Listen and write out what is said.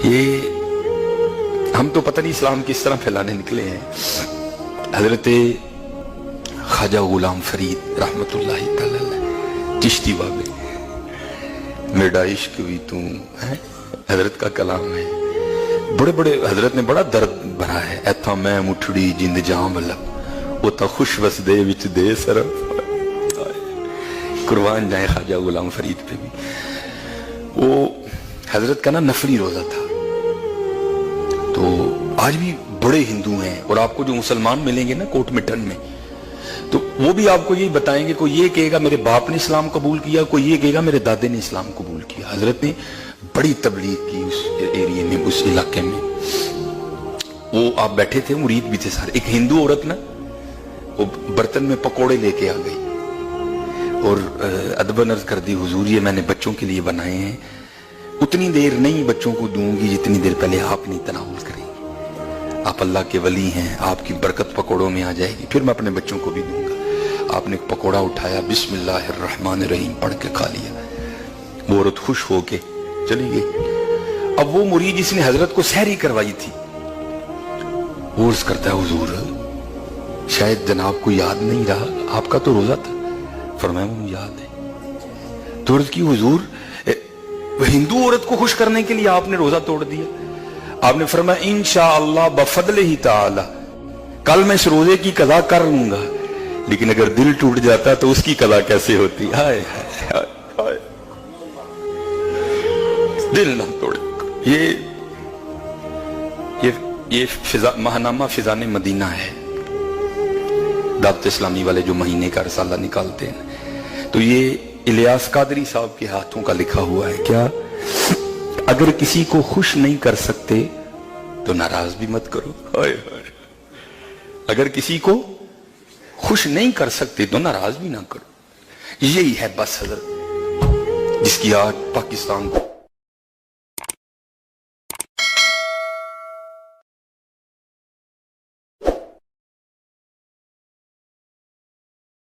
یہ ہم تو پتہ نہیں اسلام کس طرح پھیلانے نکلے ہیں. حضرت خواجہ غلام فرید رحمت اللہ تعالی علیہ چشتی بابے، میرا عشق بھی تو ہے، حضرت کا کلام ہے. بڑے بڑے حضرت نے بڑا درد بھرا ہے. ایتھا میں مٹھڑی جند جاں ملب وہ تا خوش وس دے وچ دے سرف. قربان جائیں خواجہ غلام فرید پہ بھی. وہ حضرت کا نا نفلی روزہ تھا. تو آج بھی بڑے ہندو ہیں، اور آپ کو جو مسلمان ملیں گے نا کوٹ مٹن میں، تو وہ بھی آپ کو یہی بتائیں گے. کوئی یہ کہے گا میرے باپ نے اسلام قبول کیا، کوئی یہ کہے گا میرے دادے نے اسلام قبول کیا. حضرت نے بڑی تبلیغ کی اس ایریے میں، اس علاقے میں. وہ آپ بیٹھے تھے، مرید بھی تھے سارے. ایک ہندو عورت نا وہ برتن میں پکوڑے لے کے آ گئی اور ادباً عرض کر دی، حضور یہ میں نے بچوں کے لیے بنائے ہیں، اتنی دیر نہیں بچوں کو دوں گی جتنی دیر پہلے آپ نہیں تناول کریں گے. آپ اللہ کے ولی ہیں، آپ کی برکت پکوڑوں میں آ جائے گی، پھر میں اپنے بچوں کو بھی دوں گا. آپ نے ایک پکوڑا اٹھایا، بسم اللہ الرحمن الرحیم پڑھ کے کھا لیا. وہ عورت خوش ہو کے چلی گئی. اب وہ مرید جس نے حضرت کو سحری کروائی تھی وہ عرض کرتا ہے، حضور شاید جناب کو یاد نہیں رہا، آپ کا تو روزہ تھا. فرمایا مجھے یاد ہے. تو عرض کی، حضور ہندو عورت کو خوش کرنے کے لیے آپ نے روزہ توڑ دیا. آپ نے فرمایا انشاءاللہ بفضلہ تعالی کل میں اس روزے کی قضا کر لوں گا، لیکن اگر دل ٹوٹ جاتا تو اس کی قضا کیسے ہوتی. ہائے ہائے ہائے، دل نہ توڑے. یہ ماہنامہ فضان مدینہ ہے، دعوت اسلامی والے جو مہینے کا رسالہ نکالتے ہیں. تو یہ الیاس قادری صاحب کے ہاتھوں کا لکھا ہوا ہے. کیا؟ اگر کسی کو خوش نہیں کر سکتے تو ناراض بھی مت کرو. اگر کسی کو خوش نہیں کر سکتے تو ناراض بھی نہ کرو. یہی ہے بس حضرت جس کی آج پاکستان کو